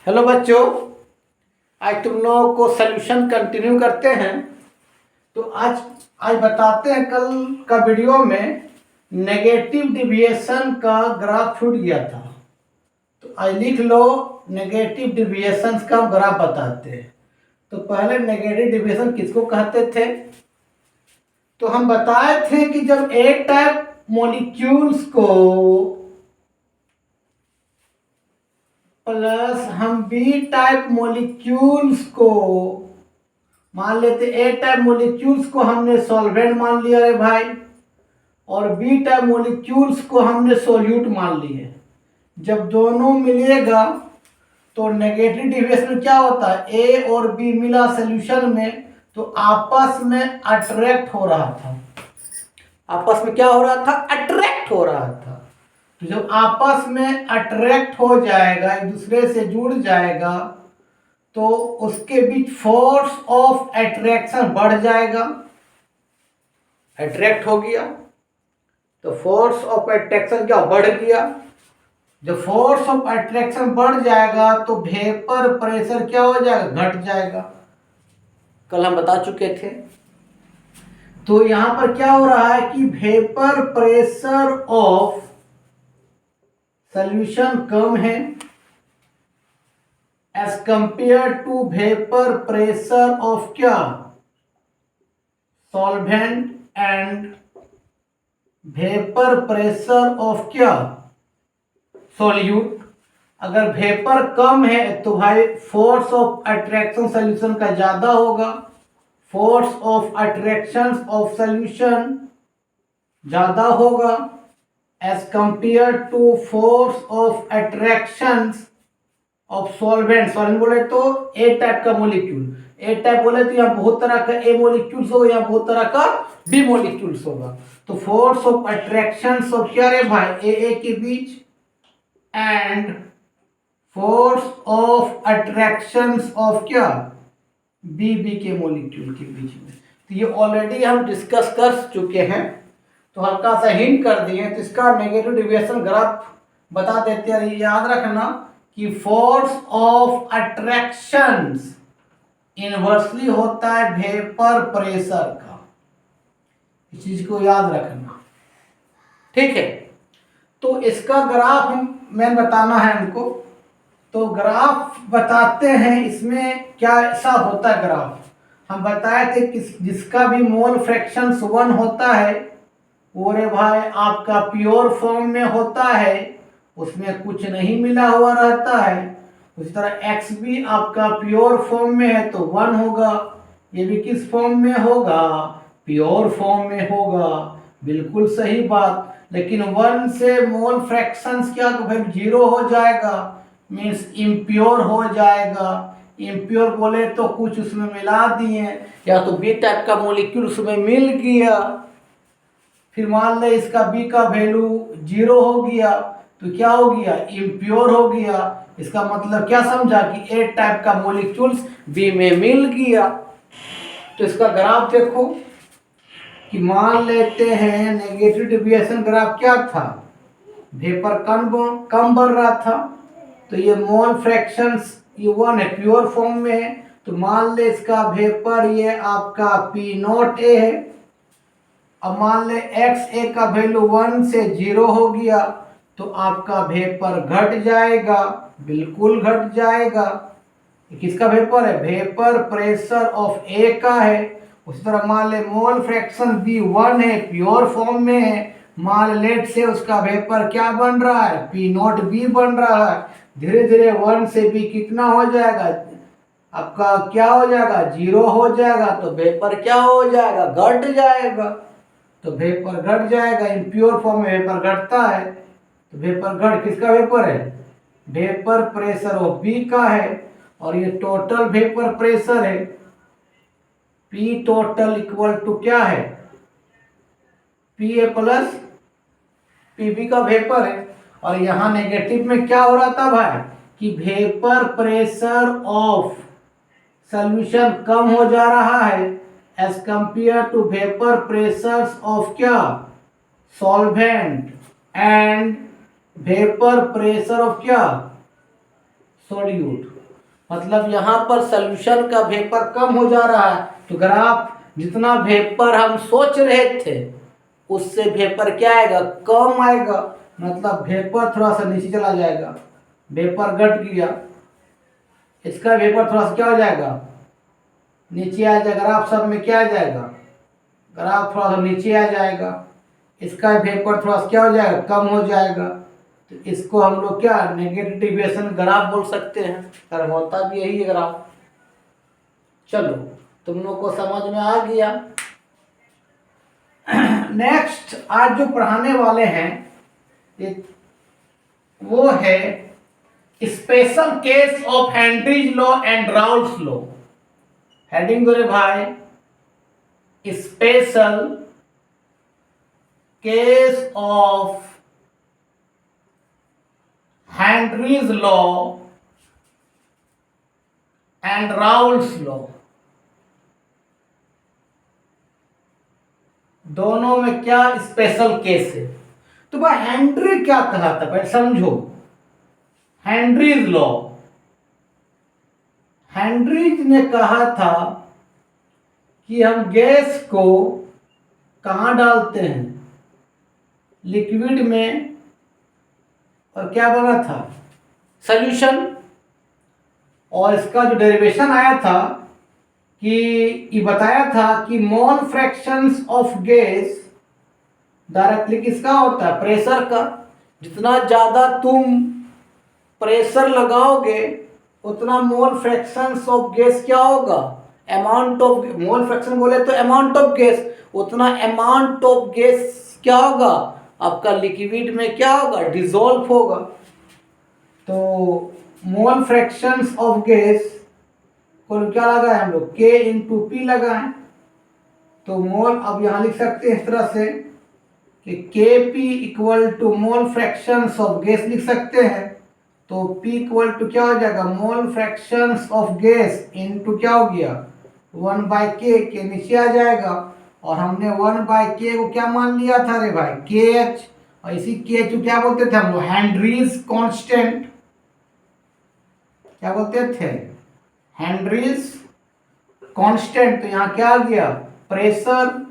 Hello बच्चों, आज तुम लोगों को सॉल्यूशन कंटिन्यू करते हैं। तो आज बताते हैं, कल का वीडियो में नेगेटिव डिविएशन का ग्राफ छूट गया था। तो आज लिख लो, नेगेटिव डिविएशन का ग्राफ बताते हैं। तो पहले नेगेटिव डिविएशन किसको कहते थे? तो हम बताए थे कि जब ए टाइप मॉलिक्यूल्स को प्लस हम बी टाइप मॉलिक्यूल्स को मान लेते, ए टाइप मॉलिक्यूल्स को हमने सॉल्वेंट मान लिया है भाई, और बी टाइप मॉलिक्यूल्स को हमने सोल्यूट मान लिए। जब दोनों मिलेगा तो नेगेटिव डिविएशन क्या होता है? ए और बी मिला सॉल्यूशन में तो आपस में अट्रैक्ट हो रहा था। आपस में क्या हो रहा था? अट्रैक्ट हो रहा था। तो जब आपस में अट्रैक्ट हो जाएगा, एक दूसरे से जुड़ जाएगा, तो उसके बीच फोर्स ऑफ अट्रैक्शन बढ़ जाएगा। अट्रैक्ट हो गया तो फोर्स ऑफ अट्रैक्शन क्या बढ़ गया। जब फोर्स ऑफ अट्रैक्शन बढ़ जाएगा तो वेपर प्रेशर क्या हो जाएगा? घट जाएगा। कल हम बता चुके थे। तो यहां पर क्या हो रहा है कि वेपर प्रेशर ऑफ सॉल्यूशन कम है as compare to vapour pressure of क्या? Solvent, and vapour pressure of क्या? सॉल्यूट। अगर वेपर कम है तो भाई फोर्स ऑफ अट्रैक्शन सॉल्यूशन का ज्यादा होगा। Force of attraction of solution ज्यादा होगा as compare to force of attraction of solvent. Solvent बोले तो ए टाइप का मॉलिक्यूल, ए टाइप बोले तो यहाँ बहुत तरह का ए मॉलिक्यूल्स होगा, यहाँ बहुत तरह का बी मॉलिक्यूल्स होगा। तो फोर्स ऑफ अट्रैक्शन ऑफ क्या रे भाई? ए के बीच, and force of attraction of क्या? बी के मॉलिक्यूल के बीच में। तो ये ऑलरेडी हम डिस्कस कर चुके हैं, तो हल्का सा हिंट कर दिए। तो इसका नेगेटिव डिविएशन ग्राफ बता देते हैं। याद रखना कि फोर्स ऑफ अट्रैक्शन इनवर्सली होता है वेपर प्रेशर का। इस चीज को याद रखना, ठीक है। तो इसका ग्राफ मैं बताना है हमको। तो ग्राफ बताते हैं, इसमें क्या ऐसा होता है ग्राफ। हम बताए थे कि जिसका भी मोल फ्रैक्शन 1 होता है वो रे भाई आपका प्योर फॉर्म में होता है, उसमें कुछ नहीं मिला हुआ रहता है। उसी तरह एक्स भी आपका प्योर फॉर्म में है तो 1 होगा। ये भी किस फॉर्म में होगा? प्योर फॉर्म में होगा। बिल्कुल सही बात। लेकिन 1 से मोल फ्रैक्शंस क्या भाई 0 हो जाएगा, मीन्स इम्प्योर हो जाएगा। इम्प्योर बोले तो कुछ उसमें मिला दिए, या तो बी टाइप का मॉलिक्यूल उसमें मिल गया। फिर मान ले इसका बी का वैल्यू 0 हो गया तो क्या हो गया? इम्प्योर हो गया। इसका मतलब क्या समझा कि ए टाइप का मॉलिक्यूल्स बी में मिल गया। तो इसका ग्राफ देखो कि मान लेते हैं नेगेटिव डिविएशन ग्राफ क्या था? वेपर कम बढ़ रहा था, तो ये मोल फ्रैक्शंस ये 1 है, प्योर फॉर्म में है। तो मान ले इसका वेपर ये आपका पी नॉट ए है। अब मान ले एक्स ए का वैल्यू 1 से 0 हो गया तो आपका वेपर घट जाएगा, बिल्कुल घट जाएगा। किसका वेपर है? वेपर प्रेशर ऑफ ए का है। उसी तरह मान ले मोल फ्रैक्शन बी 1 है, प्योर फॉर्म में है। मान लेट से उसका वेपर क्या बन रहा है? पी नॉट बी बन रहा है। धीरे धीरे 1 से बी कितना हो जाएगा? आपका क्या हो जाएगा? 0 हो जाएगा। तो वेपर क्या हो जाएगा? घट जाएगा। तो वेपर घट जाएगा। इम्प्योर फॉर्म में वेपर घटता है, तो वेपर घट किसका वेपर है? वेपर प्रेशर ऑफ बी का है। और ये टोटल वेपर प्रेशर है, पी टोटल इक्वल टू क्या है? P A plus P B का वेपर है। और यहाँ नेगेटिव में क्या हो रहा था भाई कि वेपर प्रेशर ऑफ सॉल्यूशन कम हो जा रहा है as compare to vapour pressure of क्या? Solvent, and vapour pressure of क्या? सोल्यूट। मतलब यहाँ पर सॉल्यूशन का वेपर कम हो जा रहा है, तो ग्राफ जितना वेपर हम सोच रहे थे उससे वेपर क्या आएगा, कम आएगा, मतलब वेपर थोड़ा सा नीचे चला जाएगा, वेपर घट गया, इसका वेपर थोड़ा सा क्या हो जाएगा, नीचे आ जाएगा, ग्राफ सब में क्या आ जाएगा, ग्राफ थोड़ा सा नीचे आ जाएगा, इसका वेपर थोड़ा सा क्या हो जाएगा, कम हो जाएगा। तो इसको हम लोग क्या नेगेटिव डेविएशन ग्राफ बोल सकते हैं, और होता भी यही है ग्राफ। चलो तुम लोग को समझ में आ गया। नेक्स्ट आज जो पढ़ाने वाले हैं वो है special case of Henry's law and Raoult's law. Heading दो रे भाई, special case of Henry's law and Raoult's law. दोनों में क्या स्पेशल केस है। तो भाई हेनरी क्या कहा था, भाई समझो, हेनरीज लॉ, हेनरीज ने कहा था कि हम गैस को कहाँ डालते हैं, लिक्विड में, और क्या बना था, सॉल्यूशन। और इसका जो डेरिवेशन आया था कि ये बताया था कि मोल फ्रैक्शंस ऑफ गैस डायरेक्टली किसका होता है, प्रेशर का। जितना ज़्यादा तुम प्रेशर लगाओगे उतना मोल फ्रैक्शंस ऑफ गैस क्या होगा, अमाउंट ऑफ, मोल फ्रैक्शन बोले तो अमाउंट ऑफ गैस, उतना अमाउंट ऑफ गैस क्या होगा आपका लिक्विड में, क्या होगा, डिसॉल्व होगा। तो मोल फ्रैक्शंस ऑफ गैस को क्या लगाए हम लोग, K इंटू पी लगाए। तो मोल अब यहाँ लिख सकते हैं इस तरह से कि Kp equal to mole fractions of gas लिख सकते हैं। तो P इक्वल टू क्या हो जाएगा, मोल फ्रैक्शंस ऑफ गैस इंटू क्या हो गया 1/K, के नीचे आ जाएगा। और हमने 1/K को क्या मान लिया था रे भाई, KH। और इसी KH को क्या बोलते थे हम लोग, हेनरीज कांस्टेंट। क्या बोलते थे, हेनरीज कांस्टेंट। तो यहाँ क्या आ गया, प्रेशर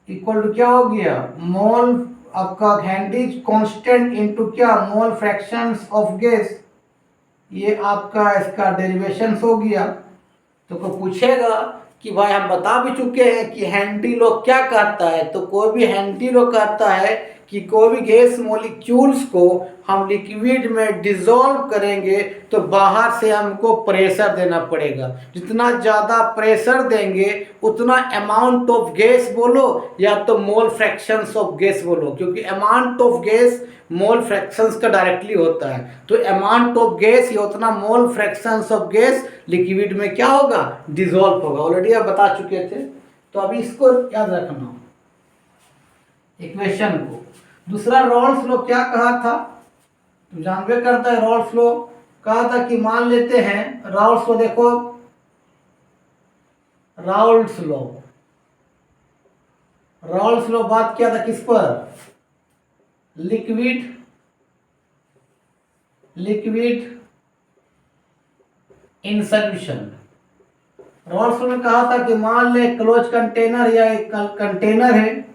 इक्वल टू क्या हो गया, मोल आपका हेनरीज कांस्टेंट इनटू क्या, मोल फ्रैक्शंस ऑफ गैस। ये आपका इसका डेरिवेशन हो गया। तो कोई पूछेगा कि भाई हम बता भी चुके हैं कि हेनरी लॉ क्या कहता है। तो कोई भी हेनरी लॉ कहता है कि कोई भी गैस मॉलिक्यूल्स को हम लिक्विड में डिसॉल्व करेंगे तो बाहर से हमको प्रेशर देना पड़ेगा। जितना ज़्यादा प्रेशर देंगे उतना अमाउंट ऑफ गैस बोलो या तो मोल फ्रैक्शंस ऑफ गैस बोलो, क्योंकि amount of gas mole fractions का डायरेक्टली होता है। तो अमाउंट ऑफ गैस या उतना मोल फ्रैक्शंस ऑफ गैस लिक्विड में क्या होगा, डिसॉल्व होगा। ऑलरेडी आप बता चुके थे, तो अभी इसको याद रखना इक्वेशन को। दूसरा रॉल्स लॉ क्या कहा था, तो जानबे करता है, रॉल्स लॉ कहा था कि मान लेते हैं, रॉल्स लॉ देखो, रॉल्स लॉ, रॉल्स लॉ बात किया था किस पर, liquid, liquid in solution. Rawls law ने कहा था कि मान ले क्लोज कंटेनर या एक कंटेनर है,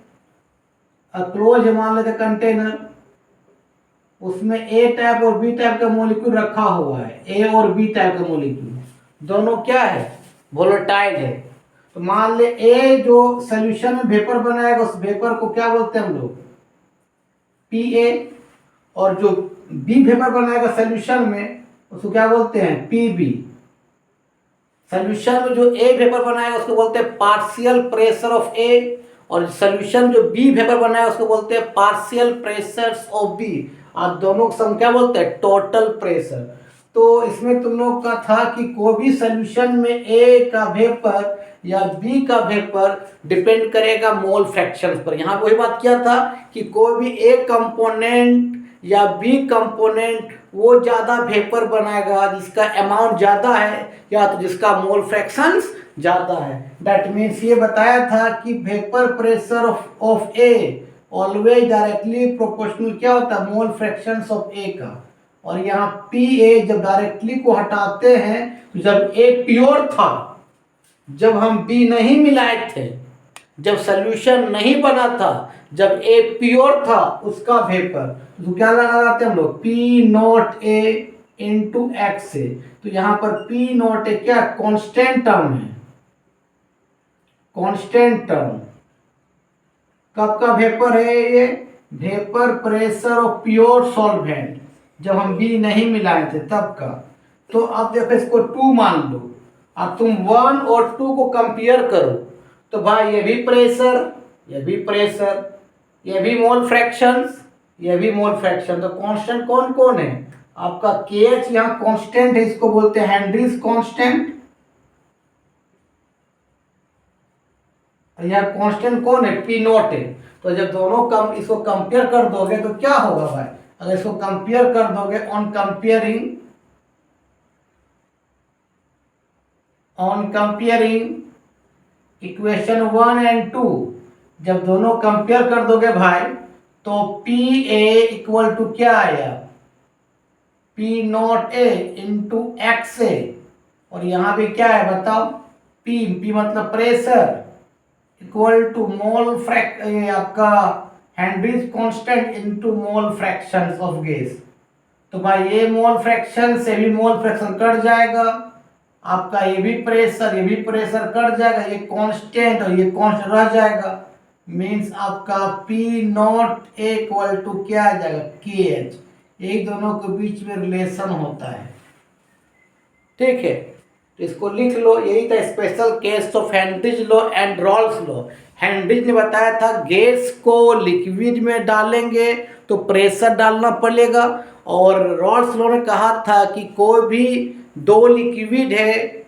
क्लोज है मान लेते कंटेनर, उसमें ए टाइप और बी टाइप का मॉलिक्यूल रखा हुआ है, ए और बी टाइप का मॉलिक्यूल दोनों क्या है, वोलेटाइल है। तो मान ले ए जो सॉल्यूशन में वेपर बनाएगा उस वेपर को क्या बोलते हैं हम लोग, पीए, और जो बी वेपर बनाएगा सॉल्यूशन में उसको क्या बोलते हैं, पीबी। सॉल्यूशन में जो ए वेपर बनाएगा उसको बोलते हैं पार्शियल प्रेशर ऑफ ए, और सॉल्यूशन जो बी वेपर बनाएगा उसको बोलते हैं पार्शियल प्रेशर्स ऑफ बी। आप दोनों को सम क्या बोलते हैं, टोटल प्रेशर। तो इसमें तुम लोग का था कि कोई भी सॉल्यूशन में ए का वेपर या बी का वेपर डिपेंड करेगा मोल फ्रैक्शन पर। यहाँ वही बात किया था कि कोई भी ए कंपोनेंट या बी कंपोनेंट वो ज़्यादा वेपर बनाएगा जिसका अमाउंट ज़्यादा है या तो जिसका मोल फ्रैक्शंस ज़्यादा है। दैट मीन्स ये बताया था कि vapour pressure of a always directly proportional क्या होता है, मोल फ्रैक्शंस ऑफ ए का। और यहाँ Pa जब डायरेक्टली को हटाते हैं तो जब A प्योर था, जब हम B नहीं मिलाए थे, जब सॉल्यूशन नहीं बना था, जब A प्योर था उसका वेपर, तो क्या लगाते हैं हम लोग P not A into x A. तो यहाँ पर P नॉट A क्या कांस्टेंट टर्म है, कांस्टेंट टर्म। कब का वेपर है ये? Vapour pressure of pure solvent, जब हम बी नहीं मिलाए थे तब का। तो अब देखो इसको 2 मान लो, अब तुम 1 और 2 को कंपेयर करो, तो भाई ये भी प्रेशर, ये भी प्रेशर, ये भी मोल फ्रैक्शंस, ये भी मोल फ्रैक्शन। तो कांस्टेंट कौन कौन है? आपका KH यहाँ कांस्टेंट है, इसको बोलते हैं हेनरीज कांस्टेंट। यहाँ कांस्टेंट कौन है? P नॉट है। तो जब दोनों इसको कंपेयर कर दोगे तो क्या होगा भाई? अगर इसको कंपेयर कर दोगे, ऑन कंपेयरिंग इक्वेशन 1 एंड 2, जब दोनों कंपेयर कर दोगे भाई, तो PA इक्वल टू क्या आया? P not A into x A, और यहाँ पे क्या है बताओ? P मतलब प्रेशर इक्वल टू मोल आपका Henrys constant into mole fractions of gas. तो भाई ये मोल फ्रैक्शन से भी मोल फ्रैक्शन कट जाएगा, आपका ये भी प्रेशर कट जाएगा, ये कांस्टेंट और ये कांस्टेंट रह जाएगा। मींस आपका P not A equal to क्या आ जाएगा? KH। यही दोनों के बीच में रिलेशन होता है, ठीक है। तो इसको लिख लो, यही था special case of Henry's law and Raoult's law. Henry's ने बताया था गैस को लिक्विड में डालेंगे तो प्रेशर डालना पड़ेगा, और रॉल्स लॉ ने कहा था कि कोई भी दो लिक्विड है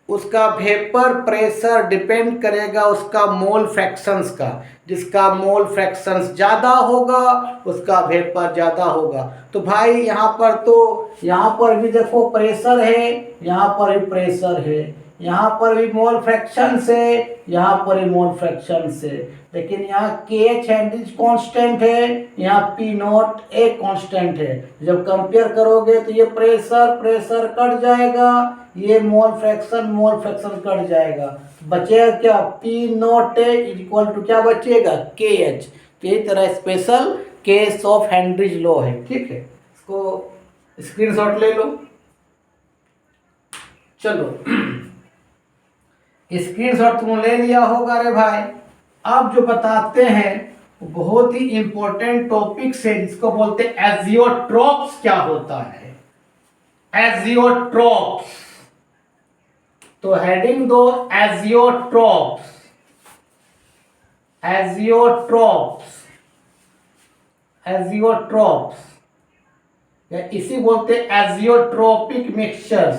उसका वेपर प्रेशर डिपेंड करेगा उसका मोल फ्रैक्शंस का, जिसका मोल फ्रैक्शंस ज़्यादा होगा उसका वेपर ज़्यादा होगा। तो भाई यहाँ पर भी देखो प्रेशर है, यहाँ पर भी प्रेशर है, यहाँ पर भी मोल फ्रैक्शंस है, यहाँ पर भी मोल फ्रैक्शंस है, लेकिन यहाँ KH हेनरीज कांस्टेंट है, यहाँ P नॉट A कांस्टेंट है। जब कंपेयर करोगे तो ये प्रेशर कट जाएगा, ये मोल फ्रैक्शन कट जाएगा, बचेगा क्या? P not A equal to क्या बचेगा? KH। तो यही तरह special case of Henry's law है, ठीक है। इसको स्क्रीनशॉट ले लो, चलो स्क्रीनशॉट तुम ले लिया होगा रे भाई। अब जो बताते हैं वो बहुत ही इंपॉर्टेंट टॉपिक्स है, जिसको बोलते हैं एजियोट्रॉप्स। क्या होता है एजियोट्रॉप्स? तो हेडिंग दो एजियोट्रॉप्स, एजियोट्रॉप्स या इसी बोलते हैं एजियोट्रोपिक मिक्सचर्स,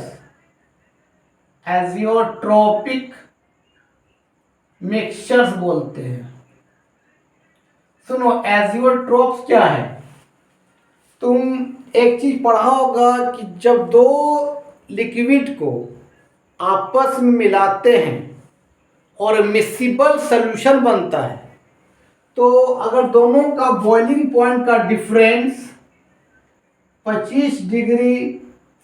एजियोट्रोपिक मिक्सचर्स बोलते हैं। सुनो, एजियोट्रोप्स क्या है? तुम एक चीज पढ़ा होगा कि जब दो लिक्विड को आपस में मिलाते हैं और मिसिबल सॉल्यूशन बनता है, तो अगर दोनों का बॉइलिंग पॉइंट का डिफरेंस 25 डिग्री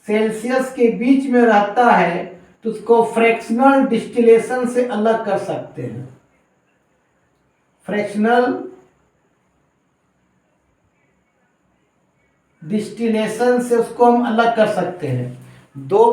सेल्सियस के बीच में रहता है तो उसको फ्रैक्शनल डिस्टिलेशन से अलग कर सकते हैं। फ्रैक्शनल डिस्टिलेशन से उसको हम अलग कर सकते हैं। दो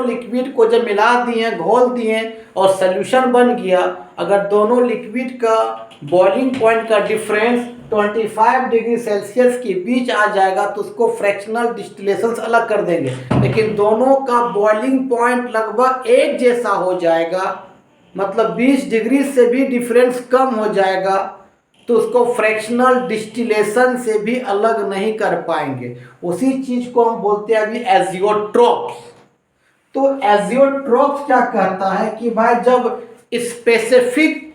लिक्विड को जब मिला दिए, घोल दिए और सॉल्यूशन बन गया, अगर दोनों लिक्विड का बॉइलिंग पॉइंट का डिफरेंस 25 डिग्री सेल्सियस के बीच आ जाएगा तो उसको फ्रैक्शनल डिस्टिलेशन से अलग कर देंगे। लेकिन दोनों का बॉइलिंग पॉइंट लगभग एक जैसा हो जाएगा, मतलब 20 डिग्री से भी डिफरेंस कम हो जाएगा, तो उसको फ्रैक्शनल डिस्टिलेशन से भी अलग नहीं कर पाएंगे। उसी चीज को हम बोलते हैं अभी एजियोट्रॉप्स। तो एजियोट्रॉप्स क्या कहता है कि भाई जब स्पेसिफिक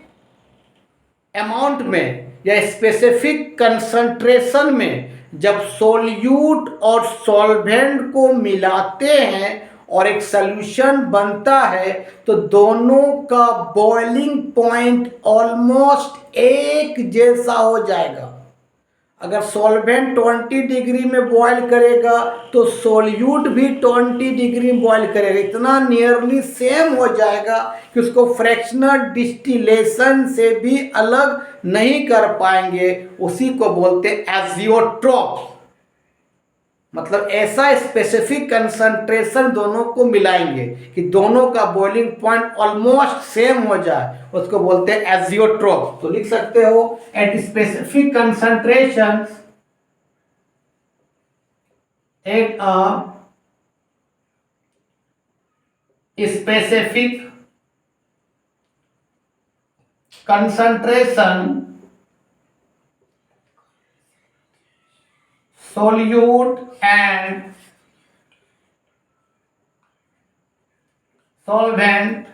अमाउंट में या स्पेसिफिक कंसंट्रेशन में जब सॉल्यूट और सॉल्वेंट को मिलाते हैं और एक सॉल्यूशन बनता है तो दोनों का बॉइलिंग पॉइंट ऑलमोस्ट एक जैसा हो जाएगा। अगर सॉल्वेंट 20 डिग्री में बॉयल करेगा तो सोल्यूट भी 20 डिग्री में बॉयल करेगा। इतना नियरली सेम हो जाएगा कि उसको फ्रैक्शनल डिस्टिलेशन से भी अलग नहीं कर पाएंगे। उसी को बोलते हैं एजियोट्रॉप। मतलब ऐसा स्पेसिफिक कंसंट्रेशन दोनों को मिलाएंगे कि दोनों का बॉइलिंग पॉइंट ऑलमोस्ट सेम हो जाए, उसको बोलते हैं एजियोट्रॉप। तो लिख सकते हो at specific concentration at a specific concentration solute and solvent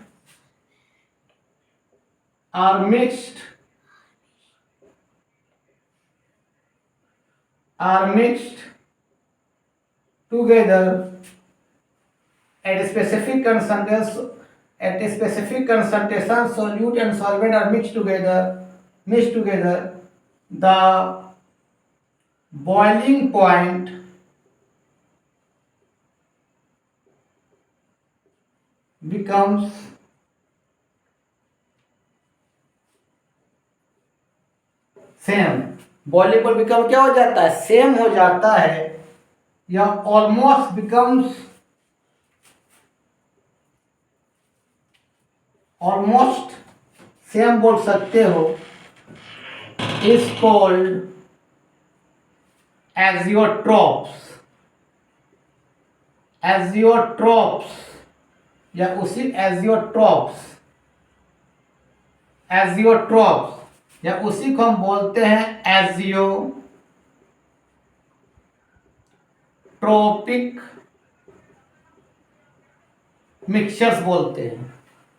are mixed together at a specific concentration. Solute and solvent are mixed together. The boiling point becomes same. Boiling point become क्या हो जाता है? Same हो जाता है, या almost becomes almost same बोल सकते हो। इज कॉल्ड एजियोट्रॉप्स या उसी एजियोट्रॉप्स या उसी को हम बोलते हैं एजियोट्रोपिक मिक्सचर्स बोलते हैं।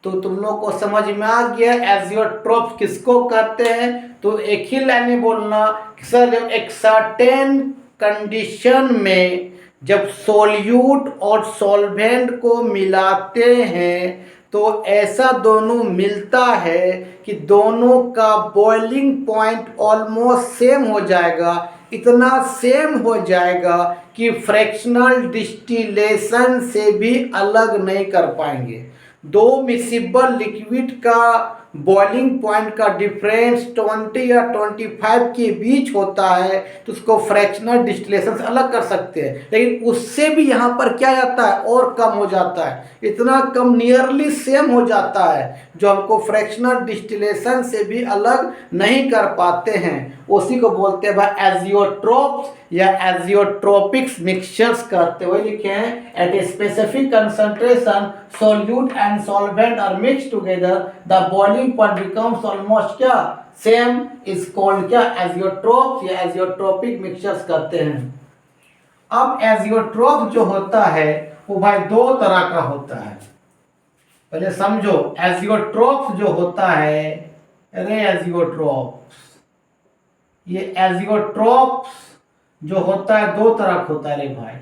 तो तुम लोग को समझ में आ गया एजियोट्रॉप्स किसको कहते हैं। तो एक ही लाइन में बोलना कि सर जब एक सर्टेन कंडीशन में जब सोल्यूट और सॉल्वेंट को मिलाते हैं तो ऐसा दोनों मिलता है कि दोनों का बॉइलिंग पॉइंट ऑलमोस्ट सेम हो जाएगा। इतना सेम हो जाएगा कि फ्रैक्शनल डिस्टिलेशन से भी अलग नहीं कर पाएंगे। दो मिसिबल लिक्विड का बॉइलिंग पॉइंट का डिफरेंस 20 या 25 के बीच होता है तो उसको फ्रैक्शनल डिस्टिलेशन से अलग कर सकते हैं, लेकिन उससे भी यहाँ पर क्या जाता है और कम हो जाता है। इतना कम नियरली सेम हो जाता है जो हमको फ्रैक्शनल डिस्टिलेशन से भी अलग नहीं कर पाते हैं। उसी को बोलते हैं भाई एजियोट्रॉप्स या एजियोट्रोपिक्स मिक्सचर्स कहते हुए लिखे हैं। At a specific concentration solute and solvent are mixed together the boiling point becomes almost क्या सेम इज कॉल्ड क्या एजियोट्रॉप्स या एजियोट्रोपिक मिक्सचर्स कहते हैं। अब एजियोट्रॉप जो होता है वो भाई दो तरह का होता है। पहले समझो एजियोट्रॉप जो होता है, अरे एजियोट्रॉप्स, ये एजियोट्रॉप्स जो होता है दो तरह का होता है रे भाई।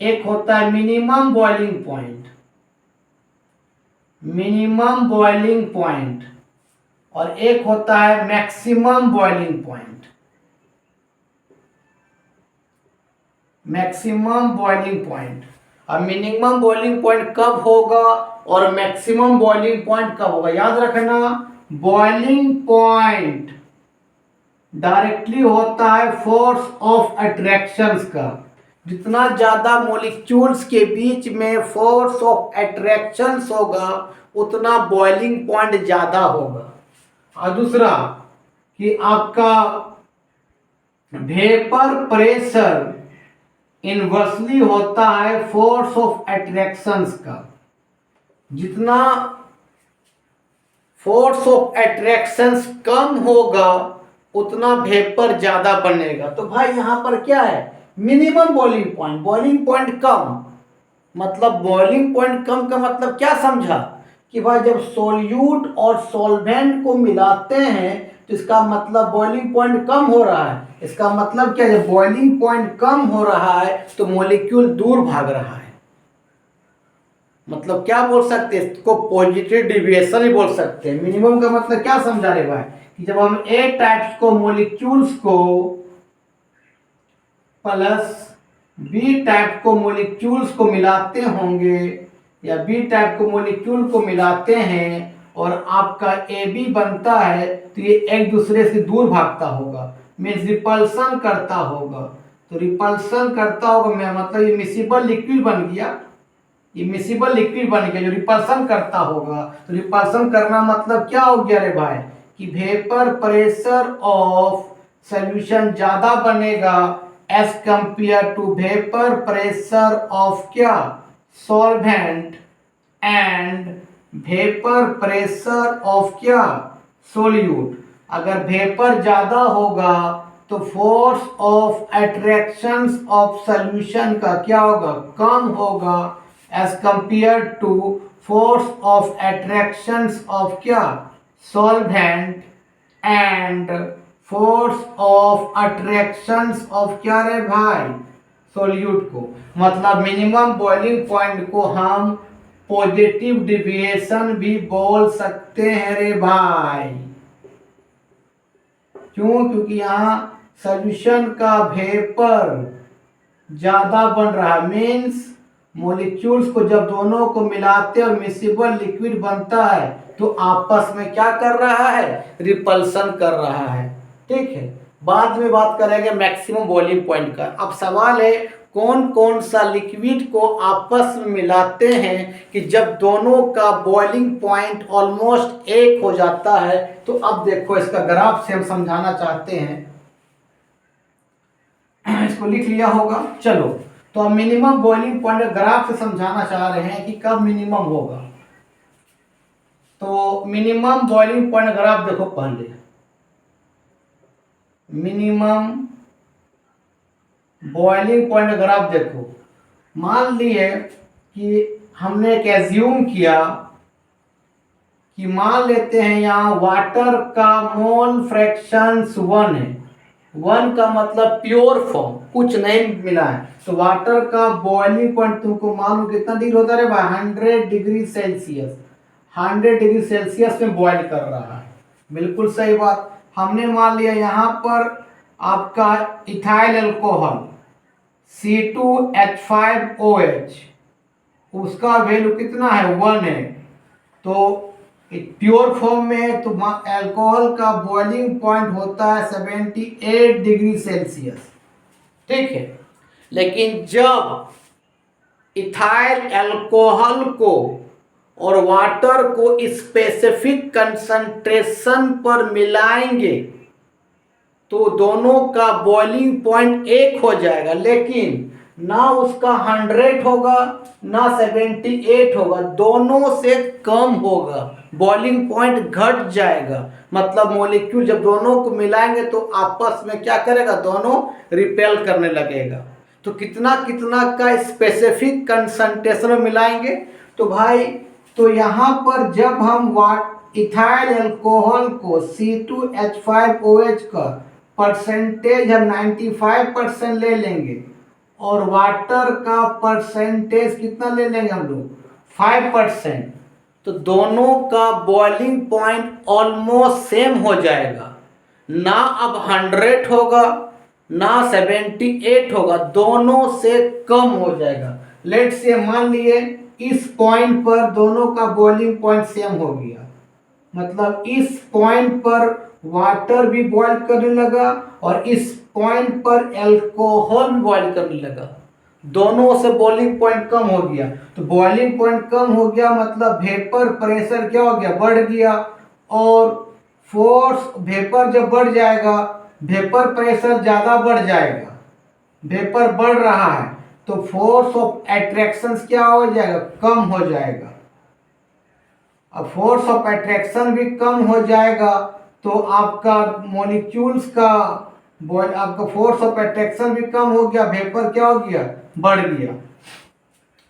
एक होता है मिनिमम बॉइलिंग पॉइंट और एक होता है मैक्सिमम बॉइलिंग पॉइंट। अब मिनिमम बॉइलिंग पॉइंट कब होगा और मैक्सिमम बॉइलिंग पॉइंट कब होगा, याद रखना। बॉइलिंग पॉइंट डायरेक्टली होता है फोर्स ऑफ अट्रैक्शंस का। जितना ज्यादा मॉलिक्यूल्स के बीच में फोर्स ऑफ अट्रैक्शंस होगा उतना बॉइलिंग पॉइंट ज्यादा होगा। और दूसरा कि आपका वेपर प्रेशर इनवर्सली होता है फोर्स ऑफ अट्रैक्शंस का। जितना फोर्स ऑफ अट्रैक्शंस कम होगा उतना वेपर ज्यादा बनेगा। तो भाई यहां पर क्या है, मिनिमम बॉइलिंग पॉइंट कम, मतलब बॉइलिंग पॉइंट कम का मतलब क्या समझा कि भाई जब सोल्यूट और सॉल्वेंट को मिलाते हैं तो इसका मतलब बॉइलिंग पॉइंट कम हो रहा है। इसका मतलब क्या है, जब बॉइलिंग पॉइंट कम हो रहा है तो मॉलिक्यूल दूर भाग रहा है। मतलब क्या बोल सकते हैं इसको, पॉजिटिव डिविएशन ही बोल सकते हैं। मिनिमम का मतलब क्या समझा रहे भाई कि जब हम ए टाइप्स को मॉलिक्यूल्स को प्लस बी टाइप को मोलिक्यूल्स को मिलाते होंगे या बी टाइप को मोलिक्यूल को मिलाते हैं और आपका ए बी बनता है, तो ये एक दूसरे से दूर भागता होगा, मीन्स रिपल्सन करता होगा। तो रिपल्सन करता होगा मैं मतलब ये मिसिबल लिक्विड बन गया, ये मिसिबल लिक्विड बन गया जो रिपल्सन करता होगा। तो रिपल्सन करना मतलब क्या हो गया रे भाई, कि वेपर प्रेशर ऑफ सॉल्यूशन ज्यादा बनेगा as compare to vapour pressure of क्या, solvent, and vapour pressure of क्या, सोल्यूट। अगर वेपर ज्यादा होगा तो force of attraction of solution का क्या होगा, कम होगा as compare to force of attractions of क्या, solvent, and force of attractions of क्या रे भाई, सोल्यूट को। मतलब मिनिमम बॉइलिंग पॉइंट को हम पॉजिटिव डिविएशन भी बोल सकते हैं रे भाई। क्यों, क्योंकि यहाँ सॉल्यूशन का वेपर ज्यादा बन रहा है, मीन्स मॉलिक्यूल्स को जब दोनों को मिलाते और मिसिबल लिक्विड बनता है तो आपस में क्या कर रहा है, रिपल्सन कर रहा है। ठीक है, बाद में बात करेंगे मैक्सिमम बॉइलिंग पॉइंट का। अब सवाल है कौन कौन सा लिक्विड को आपस में मिलाते हैं कि जब दोनों का बॉइलिंग पॉइंट ऑलमोस्ट एक हो जाता है। तो अब देखो इसका ग्राफ से हम समझाना चाहते हैं, इसको लिख लिया होगा। चलो तो अब मिनिमम बॉइलिंग पॉइंट ग्राफ से समझाना चाह रहे हैं कि कब मिनिमम होगा। तो मिनिमम बॉइलिंग पॉइंट ग्राफ देखो, पहले मिनिमम बॉइलिंग पॉइंट ग्राफ देखो। मान लिए कि हमने एक एज्यूम किया कि मान लेते हैं यहाँ वाटर का मोल फ्रैक्शंस 1 है, 1 का मतलब प्योर फॉर्म, कुछ नहीं मिला है। तो वाटर का बॉइलिंग पॉइंट तुमको मालूम कितना डिग्री होता है भाई, 100 डिग्री सेल्सियस, 100 डिग्री सेल्सियस में बॉइल कर रहा है। बिल्कुल सही बात। हमने मान लिया यहाँ पर आपका इथाइल अल्कोहल C2H5OH, उसका वैल्यू कितना है, 1 है। तो प्योर फॉर्म में तो अल्कोहल का बॉइलिंग पॉइंट होता है 78 डिग्री सेल्सियस। ठीक है, लेकिन जब इथाइल अल्कोहल को और वाटर को स्पेसिफिक कंसंट्रेशन पर मिलाएंगे तो दोनों का बॉइलिंग पॉइंट एक हो जाएगा, लेकिन ना उसका 100 होगा ना 78 होगा, दोनों से कम होगा, बॉइलिंग पॉइंट घट जाएगा। मतलब मॉलिक्यूल जब दोनों को मिलाएंगे तो आपस में क्या करेगा, दोनों रिपेल करने लगेगा। तो कितना कितना का स्पेसिफिक कंसंट्रेशन में मिलाएंगे, तो भाई तो यहाँ पर जब हम इथाइल अल्कोहल को C2H5OH का परसेंटेज हम 95% ले लेंगे और वाटर का परसेंटेज कितना ले लेंगे हम लोग, 5%। तो दोनों का बॉइलिंग पॉइंट ऑलमोस्ट सेम हो जाएगा, ना अब 100 होगा ना 78 होगा, दोनों से कम हो जाएगा। लेट्स से मान लिए इस पॉइंट पर दोनों का बॉइलिंग पॉइंट सेम हो गया, मतलब इस पॉइंट पर वाटर भी बॉईल करने लगा और इस पॉइंट पर अल्कोहल भी बॉईल करने लगा, दोनों से बॉइलिंग पॉइंट कम हो गया। तो बॉइलिंग पॉइंट कम हो गया मतलब वेपर प्रेशर क्या हो गया, बढ़ गया। और फोर्स, वेपर जब बढ़ जाएगा, वेपर प्रेशर ज़्यादा बढ़ जाएगा, वेपर बढ़ रहा है तो फोर्स ऑफ अट्रैक्शन क्या हो जाएगा, कम हो जाएगा। अब फोर्स ऑफ अट्रैक्शन भी कम हो जाएगा तो आपका मॉलिक्यूल्स का आपका फोर्स ऑफ अट्रैक्शन भी कम हो गया, वेपर क्या हो गया, बढ़ गया।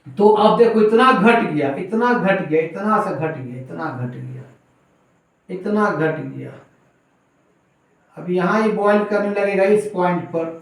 तो अब देखो इतना घट गया, इतना घट गया, इतना से घट गया, इतना घट गया, इतना घट गया। अब यहाँ ये बॉईल करने लगेगा इस पॉइंट पर,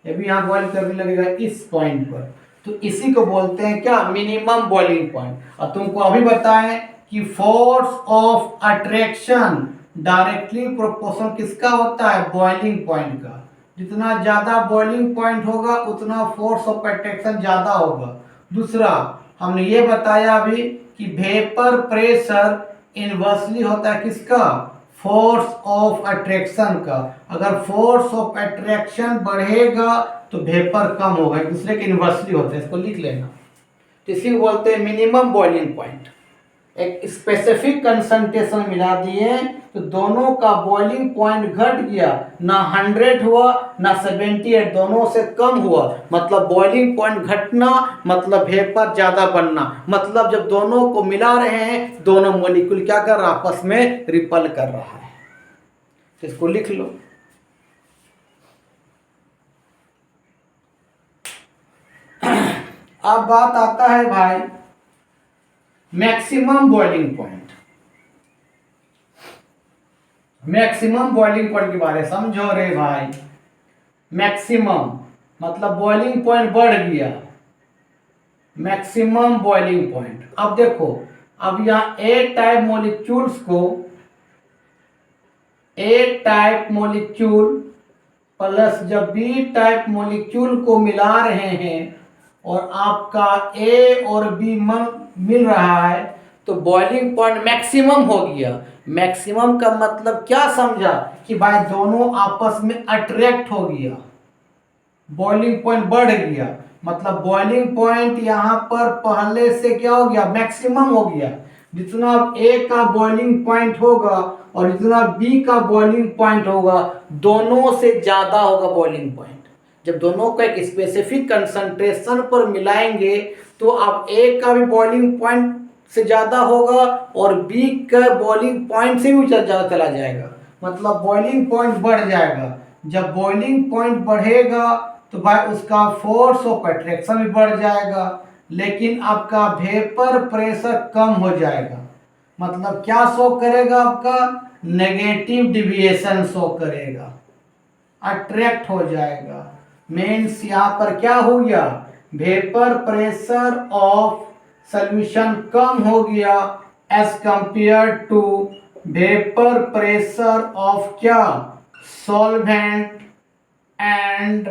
अभी यहाँ बॉईल करने लगेगा इस पॉइंट पर। तो इसी को बोलते हैं क्या, मिनिमम बॉइलिंग पॉइंट। और तुमको अभी बताएं कि force of attraction directly proportional किसका होता है, बॉइलिंग पॉइंट का। जितना ज़्यादा बॉइलिंग पॉइंट होगा उतना फोर्स ऑफ अट्रैक्शन ज़्यादा होगा। दूसरा हमने ये बताया अभी कि वेपर प्रेशर इन्वर्सली होता है किसका, फोर्स ऑफ अट्रैक्शन का। अगर फोर्स ऑफ अट्रैक्शन बढ़ेगा तो वेपर कम होगा, एक दूसरे के इन्वर्सली होते हैं, इसको लिख लेना। तो इसी को बोलते हैं मिनिमम बॉइलिंग पॉइंट। एक स्पेसिफिक कंसंट्रेशन मिला दिए तो दोनों का बॉइलिंग पॉइंट घट गया, ना 100 हुआ ना 78, दोनों से कम हुआ, मतलब बॉइलिंग पॉइंट घटना मतलब वेपर ज्यादा बनना, मतलब जब दोनों को मिला रहे हैं दोनों मॉलिक्यूल क्या कर रहा है, आपस में रिपल कर रहा है। तो इसको लिख लो। अब बात आता है भाई maximum boiling point. Maximum boiling point के बारे में समझो रे भाई। मैक्सिमम मतलब बॉइलिंग पॉइंट बढ़ गया, मैक्सिमम बॉइलिंग पॉइंट। अब देखो, अब यहां ए टाइप मॉलिक्यूल्स को, ए टाइप मॉलिक्यूल प्लस जब बी टाइप मॉलिक्यूल को मिला रहे हैं और आपका ए और बी मिल रहा है तो बॉइलिंग पॉइंट मैक्सिमम हो गया। मैक्सिमम का मतलब क्या समझा कि भाई दोनों आपस में अट्रैक्ट हो गया, बॉइलिंग पॉइंट बढ़ गया, मतलब बॉइलिंग पॉइंट यहाँ पर पहले से क्या हो गया, मैक्सिमम हो गया। जितना ए का बॉइलिंग पॉइंट होगा और जितना बी का बॉइलिंग पॉइंट होगा दोनों से ज्यादा होगा बॉइलिंग पॉइंट। जब दोनों को एक स्पेसिफिक कंसंट्रेशन पर मिलाएंगे तो अब ए का भी बॉइलिंग पॉइंट से ज्यादा होगा और बी का बॉइलिंग पॉइंट से भी ज्यादा चला जाएगा, मतलब बॉइलिंग पॉइंट बढ़ जाएगा। जब बॉइलिंग पॉइंट बढ़ेगा तो भाई उसका फोर्स ऑफ अट्रैक्शन भी बढ़ जाएगा, लेकिन आपका वेपर प्रेशर कम हो जाएगा। मतलब क्या शो करेगा, आपका नेगेटिव डिविएशन शो करेगा, अट्रैक्ट हो जाएगा। मीन्स यहाँ पर क्या हो गया, वेपर प्रेशर ऑफ सॉल्यूशन कम हो गया as compare to vapour pressure of क्या, solvent, and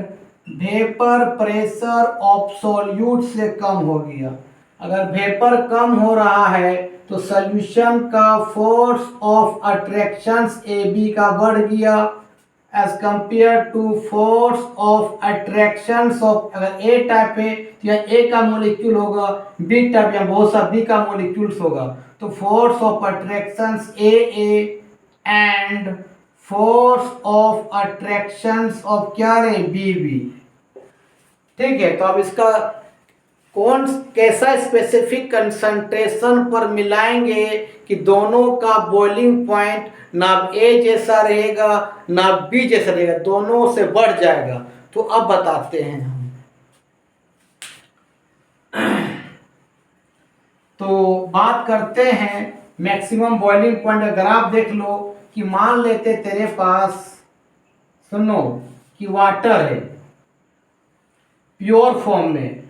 vapour pressure of solute से कम हो गया। अगर वेपर कम हो रहा है तो सॉल्यूशन का force of attractions A B का बढ़ गया as compare to force of attractions of, अगर ए टाइप है तो यहाँ ए का मॉलिक्यूल होगा, बी टाइप या बहुत सा बी का मॉलिक्यूल्स होगा, तो force of attractions A and force of attractions of क्या रे, बी बी। ठीक है, तो अब इसका कौन कैसा स्पेसिफिक कंसंट्रेशन पर मिलाएंगे कि दोनों का बॉइलिंग पॉइंट ना ए जैसा रहेगा ना बी जैसा रहेगा, दोनों से बढ़ जाएगा। तो अब बताते हैं हम। तो बात करते हैं मैक्सिमम बॉइलिंग पॉइंट। अगर आप देख लो कि मान लेते तेरे पास, सुनो, कि वाटर है प्योर फॉर्म में,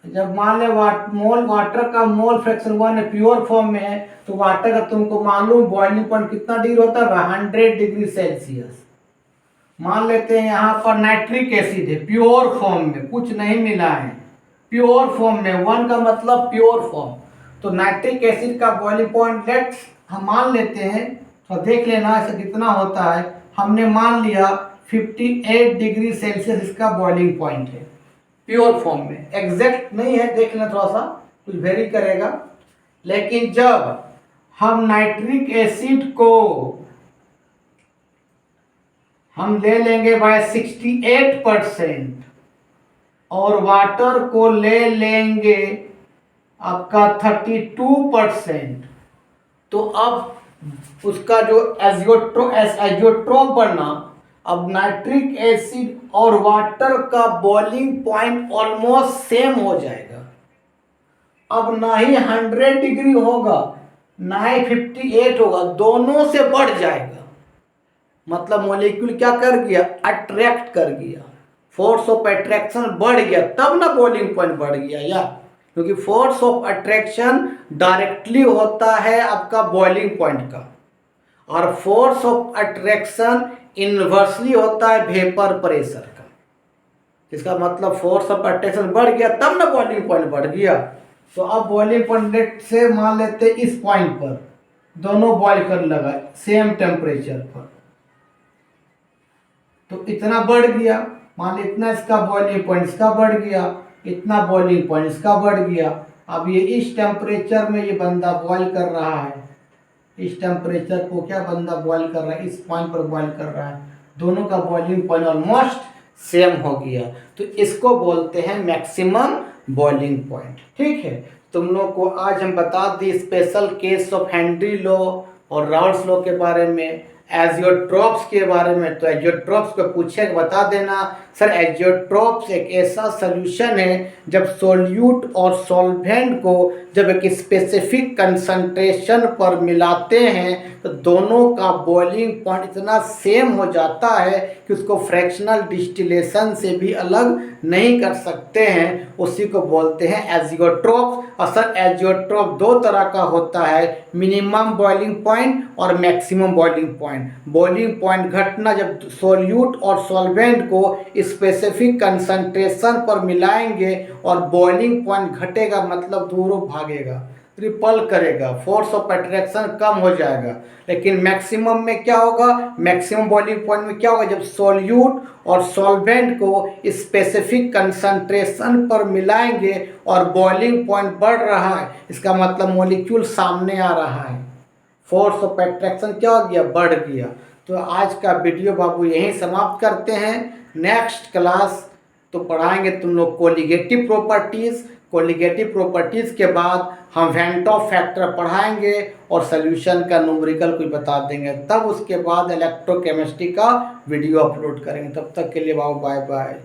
जब मान ले वाटर का मोल फ्रैक्शन 1 है, प्योर फॉर्म में है, तो वाटर का तुमको मालूम बॉइलिंग पॉइंट कितना डिग्री होता है, 100 डिग्री सेल्सियस। मान लेते हैं यहाँ पर नाइट्रिक एसिड है प्योर फॉर्म में, कुछ नहीं मिला है, प्योर फॉर्म में, 1 का मतलब प्योर फॉर्म। तो नाइट्रिक एसिड का बॉइलिंग पॉइंट लेट्स हम मान लेते हैं, तो देख लेना ऐसा कितना होता है। हमने मान लिया 58 डिग्री सेल्सियस इसका बॉइलिंग पॉइंट है प्योर फॉर्म में। एग्जैक्ट नहीं है, देख लेना, थोड़ा सा कुछ वेरी करेगा। लेकिन जब हम नाइट्रिक एसिड को हम ले लेंगे बाय 68% और वाटर को ले लेंगे आपका 32%, तो अब उसका जो एजियोट्रोप बनना, अब नाइट्रिक एसिड और वाटर का बॉइलिंग पॉइंट ऑलमोस्ट सेम हो जाएगा। अब ना ही 100 डिग्री होगा ना ही 58 होगा, दोनों से बढ़ जाएगा। मतलब मॉलिक्यूल क्या कर गया, अट्रैक्ट कर गया, फोर्स ऑफ अट्रैक्शन बढ़ गया, तब ना बॉइलिंग पॉइंट बढ़ गया यार, क्योंकि फोर्स ऑफ अट्रैक्शन डायरेक्टली होता है आपका बॉइलिंग पॉइंट का। और फोर्स ऑफ अट्रैक्शन इनवर्सली होता है वेपर प्रेशर का। इसका मतलब फोर्स ऑफ अट्रैक्शन बढ़ गया तब ना बॉइलिंग पॉइंट बढ़ गया। तो अब बॉइलिंग पॉइंट से मान लेते इस पॉइंट पर दोनों बॉइल कर लगा सेम टेम्परेचर पर, तो इतना बढ़ गया, मान इतना इसका बॉइलिंग पॉइंट इसका बढ़ गया, इतना बॉइलिंग पॉइंट इसका बढ़ गया। अब ये इस टेम्परेचर में ये बंदा बॉइल कर रहा है, इस टेम्परेचर को क्या बंदा बॉइल कर रहा है, इस पॉइंट पर बॉइल कर रहा है, दोनों का बॉइलिंग पॉइंट ऑलमोस्ट सेम हो गया, तो इसको बोलते हैं मैक्सिमम बॉइलिंग पॉइंट। ठीक है, तुम लोग को आज हम बता दी special case of Henry law और राउल्स लॉ के बारे में, एजियोट्रॉप्स के बारे में। तो एजियोट्रॉप्स को पूछे बता देना सर एजियोट्रॉप्स एक ऐसा सोल्यूशन है जब सोल्यूट और सॉल्वेंट को जब एक स्पेसिफिक कंसंट्रेशन पर मिलाते हैं तो दोनों का बॉइलिंग पॉइंट इतना सेम हो जाता है कि उसको फ्रैक्शनल डिस्टिलेशन से भी अलग नहीं कर सकते हैं, उसी को बोलते हैं एजियोट्रॉप्स। और सर एजियोट्रॉप दो तरह का होता है, मिनिमम बॉइलिंग पॉइंट और maximum boiling point. Boiling point घटना जब सोल्यूट और सॉल्वेंट को स्पेसिफिक कंसंट्रेशन पर मिलाएंगे और बॉइलिंग पॉइंट घटेगा मतलब दूरों भागेगा, रिपल करेगा, फोर्स ऑफ अट्रैक्शन कम हो जाएगा। लेकिन मैक्सिमम में क्या होगा, मैक्सिमम बॉइलिंग पॉइंट में क्या होगा, जब सोल्यूट और सॉल्वेंट को स्पेसिफिक कंसंट्रेशन पर मिलाएंगे और बॉइलिंग पॉइंट बढ़ रहा है, इसका मतलब मॉलिक्यूल सामने आ रहा है, फोर्स ऑफ अट्रैक्शन क्या हो गया, बढ़ गया। तो आज का वीडियो बाबू यहीं समाप्त करते हैं। नेक्स्ट क्लास तो पढ़ाएंगे तुम लोग कोलिगेटिव प्रॉपर्टीज़, कोलिगेटिव प्रॉपर्टीज़ के बाद हम वेंट ऑफ फैक्टर पढ़ाएंगे और सोल्यूशन का न्यूमेरिकल कुछ बता देंगे, तब उसके बाद इलेक्ट्रोकेमिस्ट्री का वीडियो अपलोड करेंगे। तब तक के लिए बाबू बाय बाय।